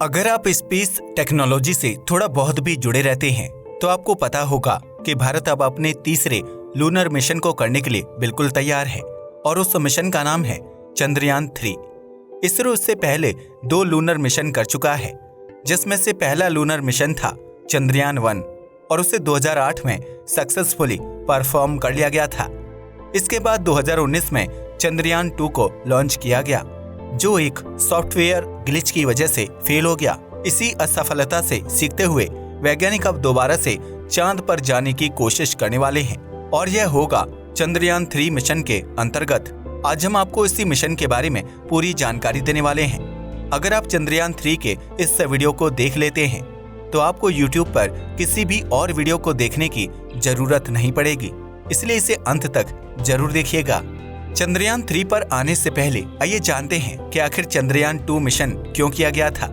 अगर आप space technology से थोड़ा बहुत भी जुड़े रहते हैं तो आपको पता होगा कि भारत अब अपने तीसरे लूनर मिशन को करने के लिए बिल्कुल तैयार है और उस मिशन का नाम है चंद्रयान 3। इसरो इससे पहले 2 लूनर मिशन कर चुका है, जिसमें से पहला लूनर मिशन था चंद्रयान 1 और उसे 2008 में सक्सेसफुली परफॉर्म कर लिया गया था। इसके बाद 2019 में चंद्रयान 2 को लॉन्च किया गया, जो एक सॉफ्टवेयर ग्लिच की वजह से फेल हो गया। इसी असफलता से सीखते हुए वैज्ञानिक अब दोबारा से चांद पर जाने की कोशिश करने वाले हैं और यह होगा चंद्रयान 3 मिशन के अंतर्गत। आज हम आपको इसी मिशन के बारे में पूरी जानकारी देने वाले हैं। अगर आप चंद्रयान 3 के इस वीडियो को देख लेते हैं तो आपको YouTube पर किसी भी और वीडियो को देखने की जरूरत नहीं पड़ेगी, इसलिए इसे अंत तक जरूर देखिएगा। चंद्रयान 3 पर आने से पहले आइए जानते हैं कि आखिर चंद्रयान 2 मिशन क्यों किया गया था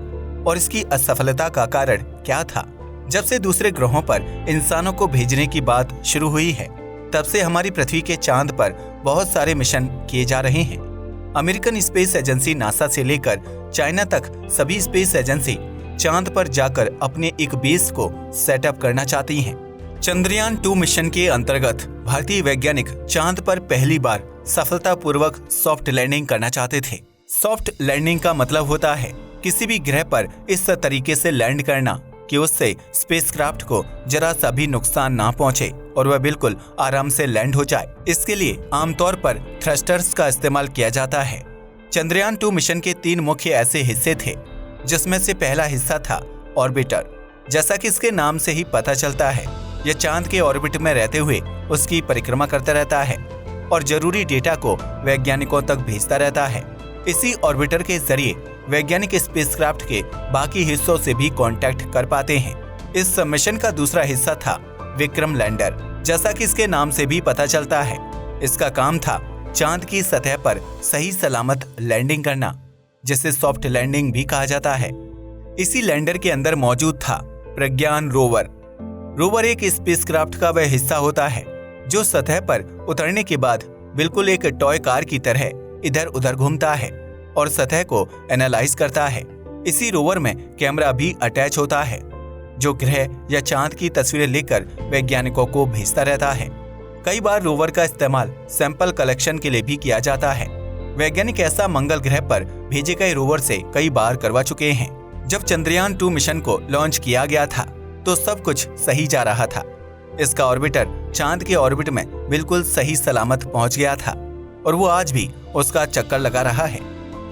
और इसकी असफलता का कारण क्या था। जब से दूसरे ग्रहों पर इंसानों को भेजने की बात शुरू हुई है, तब से हमारी पृथ्वी के चांद पर बहुत सारे मिशन किए जा रहे हैं। अमेरिकन स्पेस एजेंसी नासा से लेकर चाइना तक सभी स्पेस एजेंसी चांद पर जाकर अपने एक बेस को सेटअप करना चाहती हैं। चंद्रयान 2 मिशन के अंतर्गत भारतीय वैज्ञानिक चांद पर पहली बार सफलतापूर्वक सॉफ्ट लैंडिंग करना चाहते थे। सॉफ्ट लैंडिंग का मतलब होता है किसी भी ग्रह पर इस तरीके से लैंड करना कि उससे स्पेसक्राफ्ट को जरा सा भी नुकसान ना पहुंचे और वह बिल्कुल आराम से लैंड हो जाए। इसके लिए आमतौर पर थ्रस्टर्स का इस्तेमाल किया जाता है। चंद्रयान 2 मिशन के 3 मुख्य ऐसे हिस्से थे, जिसमें से पहला हिस्सा था ऑर्बिटर। जैसा कि इसके नाम से ही पता चलता है, यह चांद के ऑर्बिट में रहते हुए उसकी परिक्रमा करता रहता है और जरूरी डेटा को वैज्ञानिकों तक भेजता रहता है। इसी ऑर्बिटर के जरिए वैज्ञानिक स्पेसक्राफ्ट के बाकी हिस्सों से भी कांटेक्ट कर पाते हैं। इस मिशन का दूसरा हिस्सा था विक्रम लैंडर। जैसा कि इसके नाम से भी पता चलता है, इसका काम था चांद की सतह पर सही सलामत लैंडिंग करना, जिसे सॉफ्ट लैंडिंग भी कहा जाता है। इसी लैंडर के अंदर मौजूद था प्रज्ञान रोवर। रोवर एक स्पेसक्राफ्ट का वह हिस्सा होता है जो सतह पर उतरने के बाद बिल्कुल एक टॉय कार की तरह इधर उधर घूमता है और सतह को एनालाइज करता है। इसी रोवर में कैमरा भी अटैच होता है, जो ग्रह या चांद की तस्वीरें लेकर वैज्ञानिकों को भेजता रहता है। कई बार रोवर का इस्तेमाल सैंपल कलेक्शन के लिए भी किया जाता है। वैज्ञानिक ऐसा मंगल ग्रह पर भेजे गए रोवर से कई बार करवा चुके हैं। जब चंद्रयान 2 मिशन को लॉन्च किया गया था तो सब कुछ सही जा रहा था। इसका ऑर्बिटर चांद के ऑर्बिट में बिल्कुल सही सलामत पहुंच गया था और वो आज भी उसका चक्कर लगा रहा है।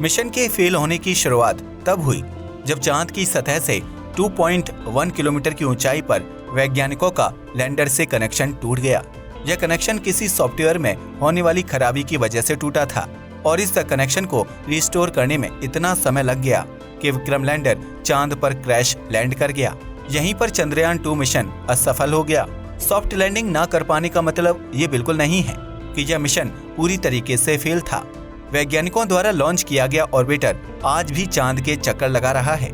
मिशन के फेल होने की शुरुआत तब हुई जब चांद की सतह से 2.1 किलोमीटर की ऊंचाई पर वैज्ञानिकों का लैंडर से कनेक्शन टूट गया। यह कनेक्शन किसी सॉफ्टवेयर में होने वाली खराबी की वजह से टूटा था और इस कनेक्शन को रिस्टोर करने में इतना समय लग गया कि विक्रम लैंडर चांद पर क्रैश लैंड कर गया। यहीं पर चंद्रयान 2 मिशन असफल हो गया। सॉफ्ट लैंडिंग ना कर पाने का मतलब ये बिल्कुल नहीं है कि यह मिशन पूरी तरीके से फेल था। वैज्ञानिकों द्वारा लॉन्च किया गया ऑर्बिटर आज भी चांद के चक्कर लगा रहा है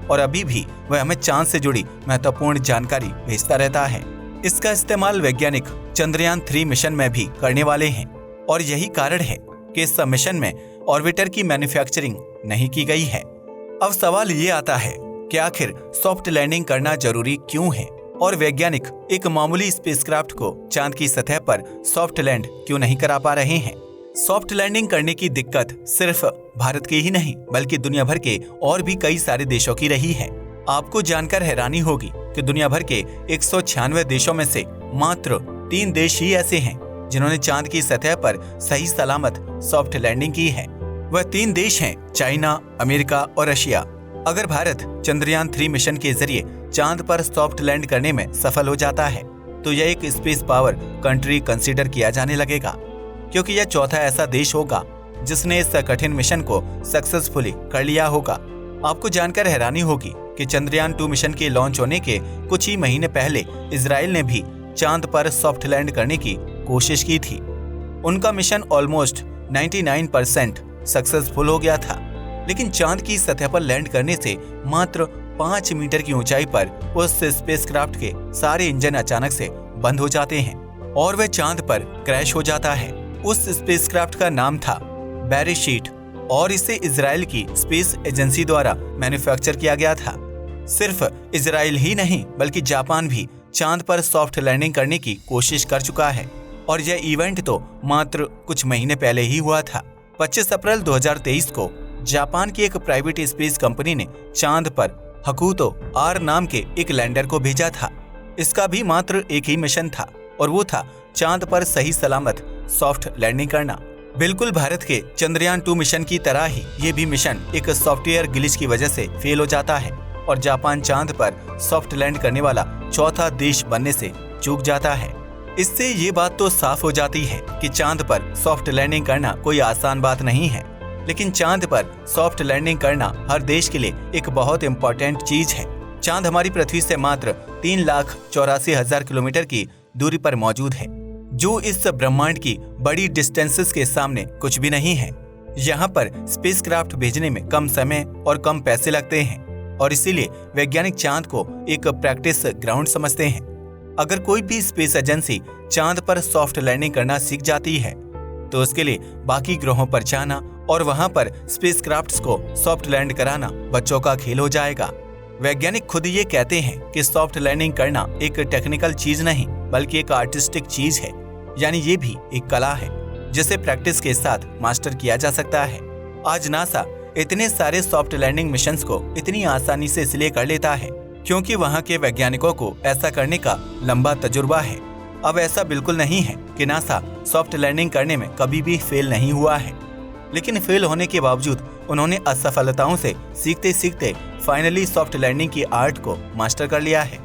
और अभी भी वह हमें चांद से जुड़ी महत्वपूर्ण जानकारी भेजता रहता है। इसका इस्तेमाल वैज्ञानिक चंद्रयान 3 मिशन में भी करने वाले हैं और यही कारण है कि इस मिशन में ऑर्बिटर की मैन्युफैक्चरिंग नहीं की गई है। अब सवाल ये आता है कि आखिर सॉफ्ट लैंडिंग करना जरूरी क्यों है और वैज्ञानिक एक मामूली स्पेसक्राफ्ट को चांद की सतह पर सॉफ्ट लैंड क्यों नहीं करा पा रहे हैं। सॉफ्ट लैंडिंग करने की दिक्कत सिर्फ भारत की ही नहीं बल्कि दुनिया भर के और भी कई सारे देशों की रही है। आपको जानकर हैरानी होगी कि दुनिया भर के 196 देशों में से मात्र 3 देश ही ऐसे हैं जिन्होंने चांद की सतह पर सही सलामत सॉफ्ट लैंडिंग की है। वह 3 देश हैं चाइना, अमेरिका और रशिया। अगर भारत चंद्रयान 3 मिशन के जरिए चांद पर सॉफ्ट लैंड करने में सफल हो जाता है तो यह एक स्पेस पावर कंट्री कंसीडर किया जाने लगेगा, क्योंकि यह चौथा ऐसा देश होगा जिसने इस कठिन मिशन को सक्सेसफुली कर लिया होगा। आपको जानकर हैरानी होगी कि चंद्रयान 2 मिशन के लॉन्च होने के कुछ ही महीने पहले इजराइल ने भी चांद पर सॉफ्ट लैंड करने की कोशिश की थी। उनका मिशन ऑलमोस्ट 99% सक्सेसफुल हो गया था, लेकिन चांद की सतह पर लैंड करने से मात्र 5 मीटर की ऊंचाई पर उस स्पेसक्राफ्ट के सारे इंजन अचानक से बंद हो जाते हैं और वह चांद पर क्रैश हो जाता है। उस स्पेसक्राफ्ट का नाम था बेरीशीट और इसे इजराइल की स्पेस एजेंसी द्वारा मैन्युफैक्चर किया गया था। सिर्फ इजराइल ही नहीं बल्कि जापान भी चांद पर सॉफ्ट लैंडिंग करने की कोशिश कर चुका है और यह इवेंट तो मात्र कुछ महीने पहले ही हुआ था। 25 अप्रैल 2023 को जापान की एक प्राइवेट स्पेस कंपनी ने चांद पर हकुतो आर नाम के एक लैंडर को भेजा था। इसका भी मात्र एक ही मिशन था और वो था चांद पर सही सलामत सॉफ्ट लैंडिंग करना। बिल्कुल भारत के चंद्रयान 2 मिशन की तरह ही ये भी मिशन एक सॉफ्टवेयर ग्लिच की वजह से फेल हो जाता है और जापान चांद पर सॉफ्ट लैंड करने वाला चौथा देश बनने से चूक जाता है। इससे ये बात तो साफ हो जाती है कि चांद पर सॉफ्ट लैंडिंग करना कोई आसान बात नहीं है, लेकिन चांद पर सॉफ्ट लैंडिंग करना हर देश के लिए एक बहुत इम्पोर्टेंट चीज है। चांद हमारी पृथ्वी से मात्र 3,84,000 किलोमीटर की दूरी पर मौजूद है, जो इस ब्रह्मांड की बड़ी डिस्टेंसेस के सामने कुछ भी नहीं है। यहाँ पर स्पेसक्राफ्ट भेजने में कम समय और कम पैसे लगते हैं और इसीलिए वैज्ञानिक चांद को एक प्रैक्टिस ग्राउंड समझते हैं। अगर कोई भी स्पेस एजेंसी चांद पर सॉफ्ट लैंडिंग करना सीख जाती है तो उसके लिए बाकी ग्रहों पर जाना और वहां पर स्पेसक्राफ्ट्स को सॉफ्ट लैंड कराना बच्चों का खेल हो जाएगा। वैज्ञानिक खुद ये कहते हैं कि सॉफ्ट लैंडिंग करना एक टेक्निकल चीज नहीं बल्कि एक आर्टिस्टिक चीज है, यानी ये भी एक कला है जिसे प्रैक्टिस के साथ मास्टर किया जा सकता है। आज नासा इतने सारे सॉफ्ट लैंडिंग मिशंस को इतनी आसानी से इसलिए कर लेता है क्योंकि वहाँ के वैज्ञानिकों को ऐसा करने का लंबा तजुर्बा है। अब ऐसा बिल्कुल नहीं है कि नासा सॉफ्ट लैंडिंग करने में कभी भी फेल नहीं हुआ है, लेकिन फेल होने के बावजूद उन्होंने असफलताओं से सीखते सीखते फाइनली सॉफ्ट लैंडिंग की आर्ट को मास्टर कर लिया है।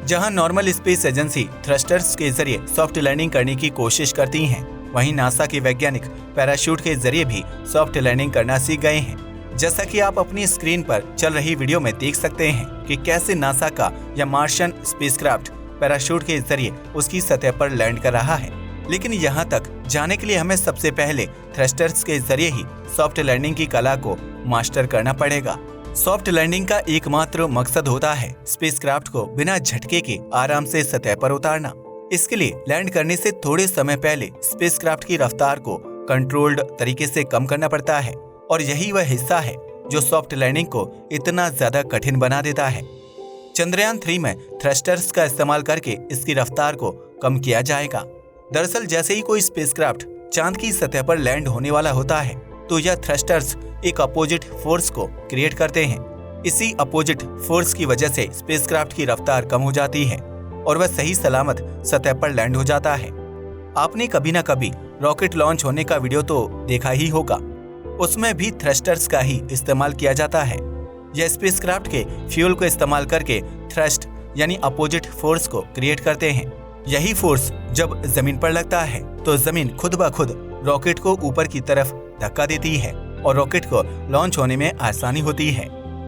जहां नॉर्मल स्पेस एजेंसी थ्रस्टर्स के जरिए सॉफ्ट लैंडिंग करने की कोशिश करती हैं, वहीं नासा के वैज्ञानिक पैराशूट के जरिए भी सॉफ्ट लैंडिंग करना सीख गए हैं। जैसा कि आप अपनी स्क्रीन पर चल रही वीडियो में देख सकते हैं कि कैसे नासा का या मार्शियन स्पेसक्राफ्ट पैराशूट के जरिए उसकी सतह पर लैंड कर रहा है। लेकिन यहाँ तक जाने के लिए हमें सबसे पहले थ्रस्टर्स के जरिए ही सॉफ्ट लैंडिंग की कला को मास्टर करना पड़ेगा। सॉफ्ट लैंडिंग का एकमात्र मकसद होता है स्पेसक्राफ्ट को बिना झटके के आराम से सतह पर उतारना। इसके लिए लैंड करने से थोड़े समय पहले स्पेसक्राफ्ट की रफ्तार को कंट्रोल्ड तरीके से कम करना पड़ता है और यही वह हिस्सा है जो सॉफ्ट लैंडिंग को इतना ज्यादा कठिन बना देता है। चंद्रयान 3 में थ्रस्टर्स का इस्तेमाल करके इसकी रफ्तार को कम किया जाएगा। दरअसल जैसे ही कोई स्पेसक्राफ्ट चांद की सतह पर लैंड होने वाला होता है तो यह थ्रस्टर्स एक अपोजिट फोर्स को क्रिएट करते हैं। इसी अपोजिट फोर्स की वजह से स्पेसक्राफ्ट की रफ्तार कम हो जाती है और वह सही सलामत सतह पर लैंड हो जाता है। आपने कभी ना कभी रॉकेट लॉन्च होने का वीडियो तो देखा ही होगा, उसमें भी थ्रस्टर्स का ही इस्तेमाल किया जाता है। यह स्पेसक्राफ्ट के फ्यूल को इस्तेमाल करके थ्रस्ट यानी अपोजिट फोर्स को क्रिएट करते हैं। यही फोर्स जब जमीन पर लगता है तो जमीन खुद ब खुद रॉकेट को ऊपर की तरफ धक्का देती है और रॉकेट को लॉन्च होने में आसानी होती है।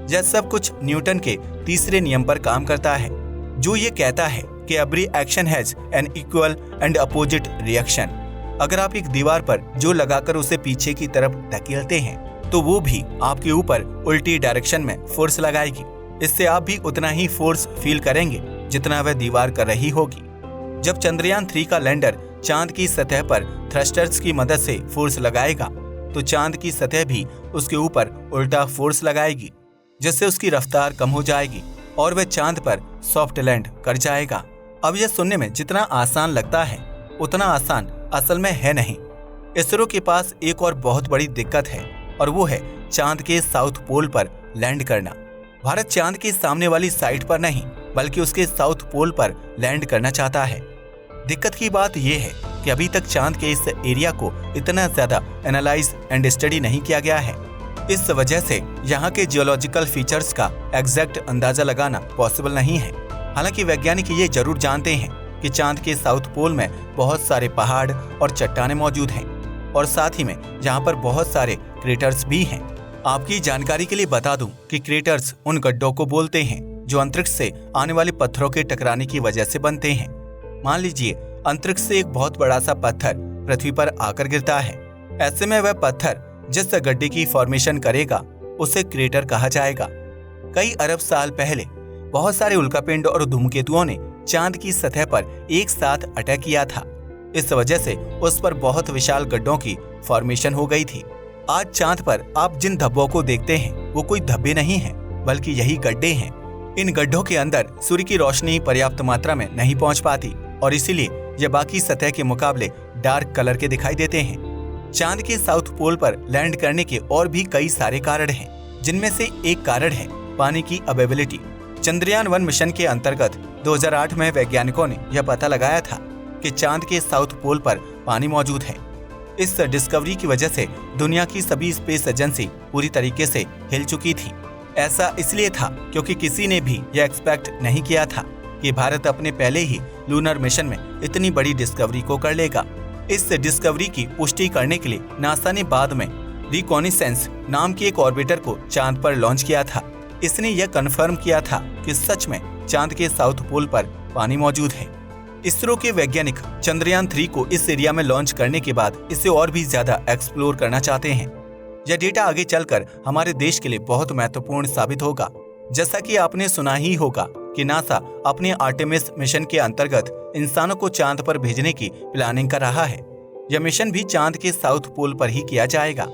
यह सब कुछ न्यूटन के तीसरे नियम पर काम करता है, जो ये कहता है कि every action has an equal and opposite reaction. अगर आप एक दीवार पर जो लगाकर उसे पीछे की तरफ धकेलते हैं तो वो भी आपके ऊपर उल्टी डायरेक्शन में फोर्स लगाएगी। इससे आप भी उतना ही फोर्स फील करेंगे जितना वह दीवार कर रही होगी। जब चंद्रयान 3 का लैंडर चांद की सतह पर थ्रस्टर्स की मदद से फोर्स लगाएगा तो चांद की सतह भी उसके ऊपर उल्टा फोर्स लगाएगी, जिससे उसकी रफ्तार कम हो जाएगी और वह चांद पर सॉफ्ट लैंड कर जाएगा। अब यह सुनने में जितना आसान लगता है उतना आसान असल में है नहीं। इसरो के पास एक और बहुत बड़ी दिक्कत है और वो है चांद के साउथ पोल पर लैंड करना। भारत चांद के सामने वाली साइड पर नहीं बल्कि उसके साउथ पोल पर लैंड करना चाहता है। दिक्कत की बात यह है कि अभी तक चांद के इस एरिया को इतना ज्यादा एनालाइज एंड स्टडी नहीं किया गया है। इस वजह से यहाँ के जियोलॉजिकल फीचर्स का एग्जैक्ट अंदाजा लगाना पॉसिबल नहीं है। हालांकि वैज्ञानिक ये जरूर जानते हैं कि चांद के साउथ पोल में बहुत सारे पहाड़ और चट्टानें मौजूद हैं और साथ ही में यहाँ पर बहुत सारे क्रेटर्स भी हैं। आपकी जानकारी के लिए बता दूं कि क्रेटर्स उन गड्ढों को बोलते हैं जो अंतरिक्ष से आने वाले पत्थरों के टकराने की वजह से बनते हैं। मान लीजिए अंतरिक्ष से एक बहुत बड़ा सा पत्थर पृथ्वी पर आकर गिरता है। ऐसे में वह पत्थर जिस गड्ढे की फॉर्मेशन करेगा उसे क्रेटर कहा जाएगा। कई अरब साल पहले बहुत सारे उल्कापिंड और धूमकेतुओं ने चांद की सतह पर एक साथ अटैक किया था। इस वजह से उस पर बहुत विशाल गड्ढों की फॉर्मेशन हो गई थी। आज चांद पर आप जिन धब्बों को देखते हैं वो कोई धब्बे नहीं हैं, बल्कि यही गड्ढे हैं। इन गड्ढों के अंदर सूर्य की रोशनी पर्याप्त मात्रा में नहीं पहुंच पाती और इसीलिए ये बाकी सतह के मुकाबले डार्क कलर के दिखाई देते हैं। चांद के साउथ पोल पर लैंड करने के और भी कई सारे कारण हैं, जिनमें से एक कारण है पानी की अवेलेबिलिटी। चंद्रयान 1 मिशन के अंतर्गत 2008 में वैज्ञानिकों ने यह पता लगाया था कि चांद के साउथ पोल पर पानी मौजूद है। इस डिस्कवरी की वजह से दुनिया की सभी स्पेस एजेंसी पूरी तरीके से हिल चुकी थी। ऐसा इसलिए था क्योंकि किसी ने भी यह एक्सपेक्ट नहीं किया था कि भारत अपने पहले ही लूनर मिशन में इतनी बड़ी डिस्कवरी को कर लेगा। इस डिस्कवरी की पुष्टि करने के लिए नासा ने बाद में रिकॉनिसेंस नाम की एक ऑर्बिटर को चांद पर लॉन्च किया था। इसने यह कंफर्म किया था कि सच में चांद के साउथ पोल पर पानी मौजूद है। इसरो के वैज्ञानिक चंद्रयान 3 को इस एरिया में लॉन्च करने के बाद इसे और भी ज्यादा एक्सप्लोर करना चाहते हैं। यह डेटा आगे चलकर हमारे देश के लिए बहुत महत्वपूर्ण साबित होगा। जैसा कि आपने सुना ही होगा कि नासा अपने आर्टेमिस मिशन के अंतर्गत इंसानों को चांद पर भेजने की प्लानिंग कर रहा है। यह मिशन भी चांद के साउथ पोल पर ही किया जाएगा,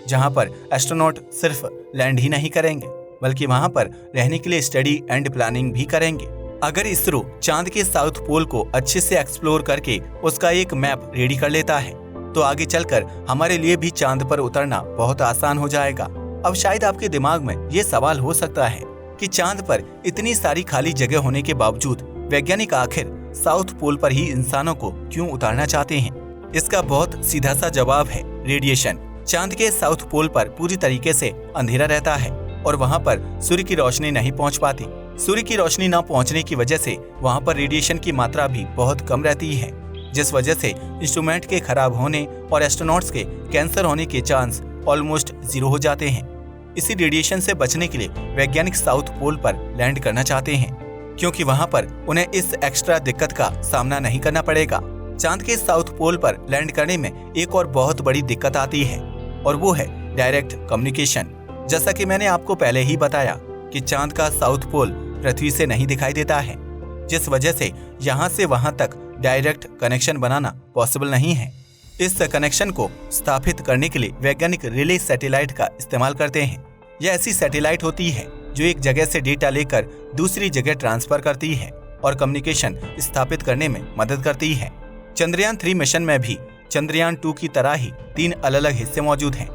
जहां पर एस्ट्रोनॉट सिर्फ लैंड ही नहीं करेंगे बल्कि वहां पर रहने के लिए स्टडी एंड प्लानिंग भी करेंगे। अगर इसरो चांद के साउथ पोल को अच्छे से एक्सप्लोर करके उसका एक मैप रेडी कर लेता है तो आगे चलकर हमारे लिए भी चांद पर उतरना बहुत आसान हो जाएगा। अब शायद आपके दिमाग में ये सवाल हो सकता है कि चांद पर इतनी सारी खाली जगह होने के बावजूद वैज्ञानिक आखिर साउथ पोल पर ही इंसानों को क्यों उतारना चाहते हैं। इसका बहुत सीधा सा जवाब है रेडिएशन। चांद के साउथ पोल पर पूरी तरीके से अंधेरा रहता है और वहां पर सूर्य की रोशनी नहीं पहुंच पाती। सूर्य की रोशनी न पहुंचने की वजह से वहां पर रेडिएशन की मात्रा भी बहुत कम रहती है, जिस वजह से इंस्ट्रूमेंट के खराब होने और एस्ट्रोनॉट्स के कैंसर होने के चांस ऑलमोस्ट 0 हो जाते हैं। इसी रेडिएशन से बचने के लिए वैज्ञानिक साउथ पोल पर लैंड करना चाहते हैं, क्योंकि वहां पर उन्हें इस एक्स्ट्रा दिक्कत का सामना नहीं करना पड़ेगा। चांद के साउथ पोल पर लैंड करने में एक और बहुत बड़ी दिक्कत आती है और वो है डायरेक्ट कम्युनिकेशन। जैसा कि मैंने आपको पहले ही बताया कि चांद का साउथ पोल पृथ्वी से नहीं दिखाई देता है, जिस वजह से यहाँ से वहां तक डायरेक्ट कनेक्शन बनाना पॉसिबल नहीं है। इस कनेक्शन को स्थापित करने के लिए वैज्ञानिक रिले सैटेलाइट का इस्तेमाल करते हैं। यह ऐसी सैटेलाइट होती है जो एक जगह से डेटा लेकर दूसरी जगह ट्रांसफर करती है और कम्युनिकेशन स्थापित करने में मदद करती है। चंद्रयान 3 मिशन में भी चंद्रयान 2 की तरह ही 3 अलग अलग हिस्से मौजूद हैं।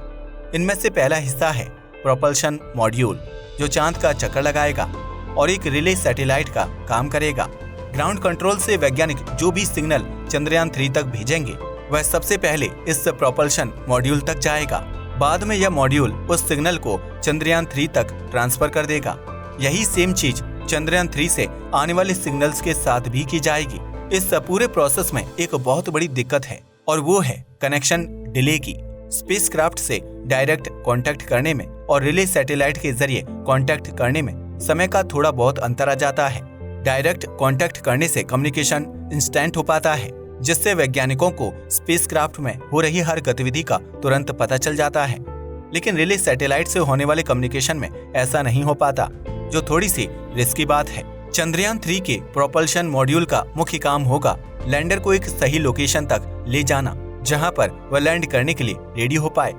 इनमें से पहला हिस्सा है प्रोपल्शन मॉड्यूल, जो चांद का चक्कर लगाएगा और एक रिले सैटेलाइट का काम करेगा। ग्राउंड कंट्रोल से वैज्ञानिक जो भी सिग्नल चंद्रयान 3 तक भेजेंगे वह सबसे पहले इस प्रोपल्शन मॉड्यूल तक जाएगा। बाद में यह मॉड्यूल उस सिग्नल को चंद्रयान 3 तक ट्रांसफर कर देगा। यही सेम चीज चंद्रयान 3 से आने वाले सिग्नल्स के साथ भी की जाएगी। इस पूरे प्रोसेस में एक बहुत बड़ी दिक्कत है और वो है कनेक्शन डिले की। स्पेसक्राफ्ट से डायरेक्ट कांटेक्ट करने में और रिले सैटेलाइट के जरिए कांटेक्ट करने में समय का थोड़ा बहुत अंतर आ जाता है। डायरेक्ट कांटेक्ट करने से कम्युनिकेशन इंस्टेंट हो पाता है, जिससे वैज्ञानिकों को स्पेसक्राफ्ट में हो रही हर गतिविधि का तुरंत पता चल जाता है। लेकिन रिले सैटेलाइट से होने वाले कम्युनिकेशन में ऐसा नहीं हो पाता, जो थोड़ी सी रिस्की बात है। चंद्रयान 3 के प्रोपल्शन मॉड्यूल का मुख्य काम होगा लैंडर को एक सही लोकेशन तक ले जाना, जहां पर वह लैंड करने के लिए रेडी हो पाए।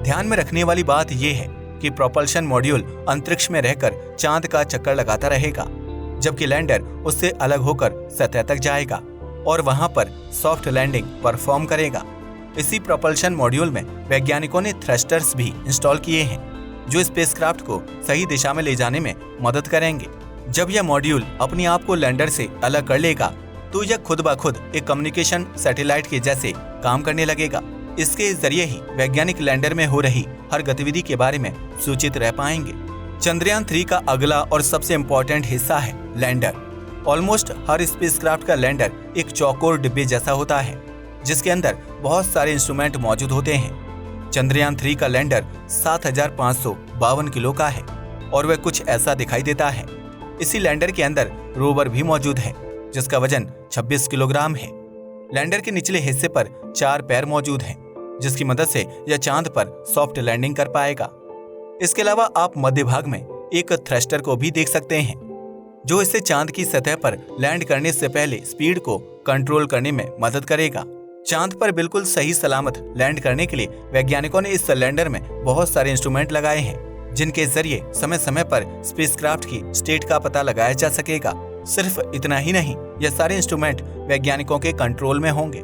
ध्यान में रखने वाली बात यह है कि प्रोपल्शन मॉड्यूल अंतरिक्ष में रहकर चांद का चक्कर लगाता रहेगा, जबकि लैंडर उससे अलग होकर सतह तक जाएगा और वहां पर सॉफ्ट लैंडिंग परफॉर्म करेगा। इसी प्रोपल्शन मॉड्यूल में वैज्ञानिकों ने थ्रस्टर्स भी इंस्टॉल किए हैं, जो स्पेसक्राफ्ट को सही दिशा में ले जाने में मदद करेंगे। जब यह मॉड्यूल अपने आप को लैंडर से अलग कर लेगा तो यह खुद ब खुद एक कम्युनिकेशन सैटेलाइट के जैसे काम करने लगेगा। इसके जरिए ही वैज्ञानिक लैंडर में हो रही हर गतिविधि के बारे में सूचित रह पाएंगे। चंद्रयान 3 का अगला और सबसे इम्पोर्टेंट हिस्सा है लैंडर। ऑलमोस्ट हर स्पेसक्राफ्ट का लैंडर एक चौकोर डिब्बे जैसा होता है, जिसके अंदर बहुत सारे इंस्ट्रूमेंट मौजूद होते हैं। चंद्रयान 3 का लैंडर 7552 किलो का है और वह कुछ ऐसा दिखाई देता है। इसी लैंडर के अंदर रोवर भी मौजूद है, जिसका वजन 26 किलोग्राम है। लैंडर के निचले हिस्से पर 4 पैर मौजूद हैं, जिसकी मदद से यह चांद पर सॉफ्ट लैंडिंग कर पाएगा। इसके अलावा आप मध्य भाग में एक थ्रस्टर को भी देख सकते हैं, जो इसे चांद की सतह पर लैंड करने से पहले स्पीड को कंट्रोल करने में मदद करेगा। चांद पर बिल्कुल सही सलामत लैंड करने के लिए वैज्ञानिकों ने इस लैंडर में बहुत सारे इंस्ट्रूमेंट लगाए हैं, जिनके जरिए समय समय पर स्पेसक्राफ्ट की स्टेट का पता लगाया जा सकेगा। सिर्फ इतना ही नहीं, यह सारे इंस्ट्रूमेंट वैज्ञानिकों के कंट्रोल में होंगे,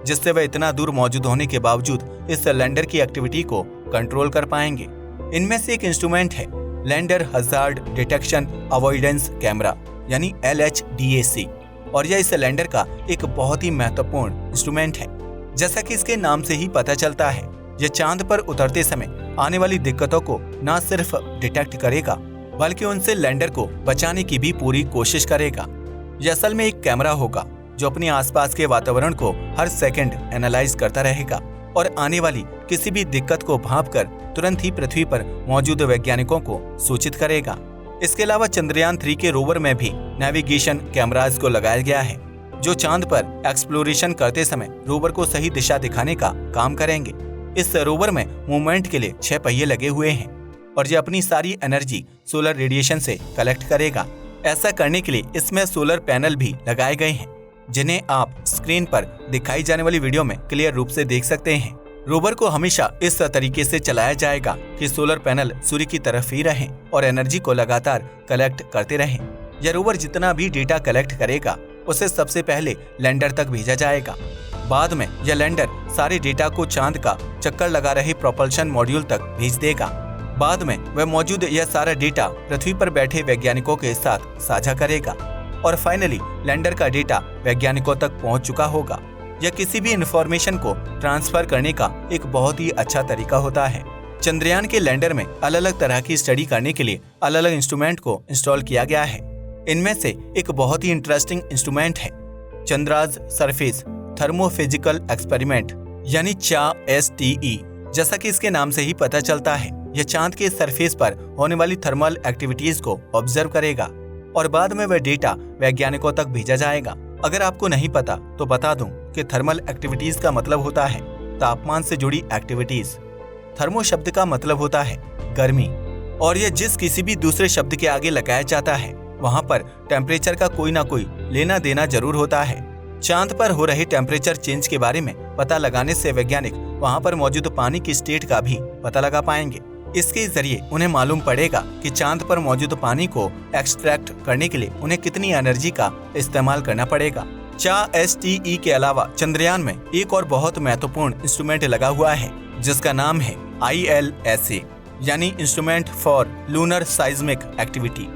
जिससे वे इतना दूर मौजूद होने के बावजूद इस लैंडर की एक्टिविटी को कंट्रोल कर पाएंगे। इनमें से एक इंस्ट्रूमेंट है lander hazard detection avoidance camera, यानी LHDAC, और यह इस लैंडर का एक बहुत ही महत्वपूर्ण इंस्ट्रूमेंट है। जैसा कि इसके नाम से ही पता चलता है, यह चांद पर उतरते समय आने वाली दिक्कतों को न सिर्फ डिटेक्ट करेगा, बल्कि उनसे लैंडर को बचाने की भी पूरी कोशिश करेगा। यह असल में एक कैमरा होगा जो अपने आसपास के वातावरण को हर सेकंड एनालाइज करता रहेगा और आने वाली किसी भी दिक्कत को भांपकर तुरंत ही पृथ्वी पर मौजूद वैज्ञानिकों को सूचित करेगा। इसके अलावा चंद्रयान 3 के रोवर में भी नेविगेशन कैमराज को लगाया गया है, जो चांद पर एक्सप्लोरेशन करते समय रोवर को सही दिशा दिखाने का काम करेंगे। इस रोवर में मूवमेंट के लिए 6 पहिए लगे हुए हैं और ये अपनी सारी एनर्जी सोलर रेडिएशन से कलेक्ट करेगा। ऐसा करने के लिए इसमें सोलर पैनल भी लगाए गए हैं, जिन्हें आप स्क्रीन पर दिखाई जाने वाली वीडियो में क्लियर रूप से देख सकते हैं। रोवर को हमेशा इस तरीके से चलाया जाएगा कि सोलर पैनल सूर्य की तरफ ही रहें और एनर्जी को लगातार कलेक्ट करते रहें। यह रोवर जितना भी डेटा कलेक्ट करेगा, उसे सबसे पहले लैंडर तक भेजा जाएगा। बाद में यह लैंडर सारे डेटा को चांद का चक्कर लगा रहे प्रोपल्शन मॉड्यूल तक भेज देगा। बाद में वह मौजूद यह सारा डेटा पृथ्वी पर बैठे वैज्ञानिकों के साथ साझा करेगा और फाइनली लैंडर का डेटा वैज्ञानिकों तक पहुंच चुका होगा। यह किसी भी इंफॉर्मेशन को ट्रांसफर करने का एक बहुत ही अच्छा तरीका होता है। चंद्रयान के लैंडर में अलग अलग तरह की स्टडी करने के लिए अलग अलग इंस्ट्रूमेंट को इंस्टॉल किया गया है। इनमें से एक बहुत ही इंटरेस्टिंग इंस्ट्रूमेंट है चंद्राज सरफेस थर्मोफिजिकल एक्सपेरिमेंट, यानी CHA-STE। जैसा कि इसके नाम से ही पता चलता है, यह चांद के सरफेस पर होने वाली थर्मल एक्टिविटीज को ऑब्जर्व करेगा और बाद में वह डेटा वैज्ञानिकों तक भेजा जाएगा। अगर आपको नहीं पता तो बता दूं कि थर्मल एक्टिविटीज का मतलब होता है तापमान से जुड़ी एक्टिविटीज। थर्मो शब्द का मतलब होता है गर्मी, और यह जिस किसी भी दूसरे शब्द के आगे लगाया जाता है वहां पर टेम्परेचर का कोई ना कोई लेना देना जरूर होता है। चांद पर हो रहे टेम्परेचर चेंज के बारे में पता लगाने से वैज्ञानिक वहां पर मौजूद पानी की स्टेट का भी पता लगा पाएंगे। इसके जरिए उन्हें मालूम पड़ेगा कि चांद पर मौजूद पानी को एक्सट्रैक्ट करने के लिए उन्हें कितनी एनर्जी का इस्तेमाल करना पड़ेगा। CHA-STE के अलावा चंद्रयान में एक और बहुत महत्वपूर्ण इंस्ट्रूमेंट लगा हुआ है, जिसका नाम है ILSA, यानी instrument for lunar seismic activity.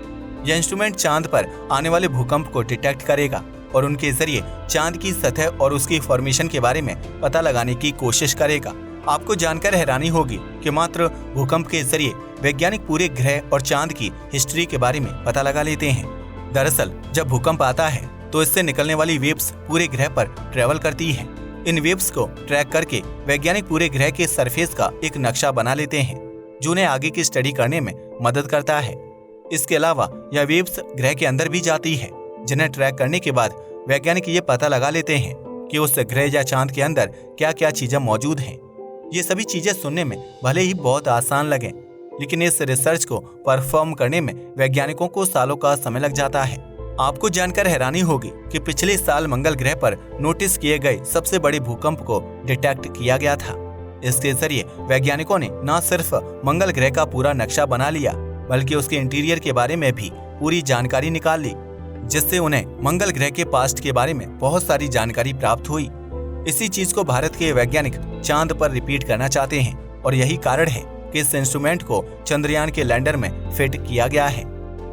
यह इंस्ट्रूमेंट चांद पर आने वाले भूकंप को डिटेक्ट करेगा और उनके जरिए चांद की सतह और उसकी फॉर्मेशन के बारे में पता लगाने की कोशिश करेगा। आपको जानकर हैरानी होगी कि मात्र भूकंप के जरिए वैज्ञानिक पूरे ग्रह और चांद की हिस्ट्री के बारे में पता लगा लेते हैं। दरअसल जब भूकंप आता है तो इससे निकलने वाली वेव्स पूरे ग्रह पर ट्रेवल करती है। इन वेव्स को ट्रैक करके वैज्ञानिक पूरे ग्रह के सरफेस का एक नक्शा बना लेते हैं, जो उन्हें आगे की स्टडी करने में मदद करता है। इसके अलावा यह वेव्स ग्रह के अंदर भी जाती है, जिन्हें ट्रैक करने के बाद वैज्ञानिक ये पता लगा लेते हैं कि उस ग्रह या चांद के अंदर क्या क्या चीजें मौजूद हैं। ये सभी चीजें सुनने में भले ही बहुत आसान लगें, लेकिन इस रिसर्च को परफॉर्म करने में वैज्ञानिकों को सालों का समय लग जाता है। आपको जानकर हैरानी होगी कि पिछले साल मंगल ग्रह पर नोटिस किए गए सबसे बड़े भूकंप को डिटेक्ट किया गया था। इसके जरिए वैज्ञानिकों ने न सिर्फ मंगल ग्रह का पूरा नक्शा बना लिया, बल्कि उसके इंटीरियर के बारे में भी पूरी जानकारी निकाल ली, जिससे उन्हें मंगल ग्रह के पास्ट के बारे में बहुत सारी जानकारी प्राप्त हुई। इसी चीज को भारत के वैज्ञानिक चांद पर रिपीट करना चाहते हैं और यही कारण है कि इस इंस्ट्रूमेंट को चंद्रयान के लैंडर में फिट किया गया है।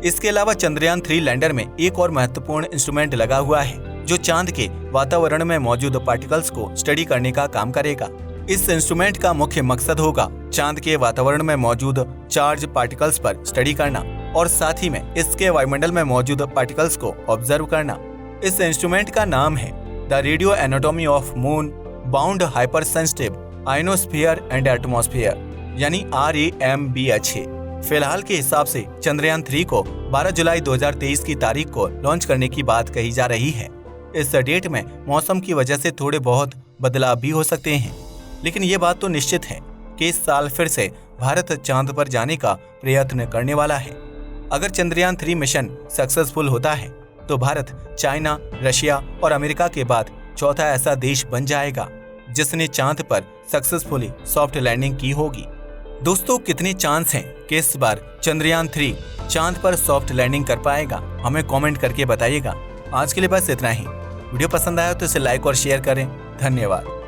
इसके अलावा चंद्रयान 3 लैंडर में एक और महत्वपूर्ण इंस्ट्रूमेंट लगा हुआ है, जो चांद के वातावरण में मौजूद पार्टिकल्स को स्टडी करने का काम करेगा। इस इंस्ट्रूमेंट का मुख्य मकसद होगा चांद के वातावरण में मौजूद चार्ज पार्टिकल्स पर स्टडी करना और साथ ही में इसके वायुमंडल में मौजूद पार्टिकल्स को ऑब्जर्व करना। इस इंस्ट्रूमेंट का नाम है the radio anatomy of moon bound hypersensitive ionosphere and atmosphere, यानी RAMBHA। फिलहाल के हिसाब से चंद्रयान 3 को 12 जुलाई 2023 की तारीख को लॉन्च करने की बात कही जा रही है। इस डेट में मौसम की वजह से थोड़े बहुत बदलाव भी हो सकते हैं, लेकिन ये बात तो निश्चित है कि इस साल फिर से भारत चांद पर जाने का प्रयत्न करने वाला है। अगर चंद्रयान 3 मिशन सक्सेसफुल होता है तो भारत चाइना, रशिया और अमेरिका के बाद चौथा ऐसा देश बन जाएगा जिसने चांद पर सक्सेसफुली सॉफ्ट लैंडिंग की होगी। दोस्तों, कितने चांस हैं कि इस बार चंद्रयान 3 चांद पर सॉफ्ट लैंडिंग कर पाएगा? हमें कमेंट करके बताइएगा। आज के लिए बस इतना ही। वीडियो पसंद आया तो इसे लाइक और शेयर करें। धन्यवाद।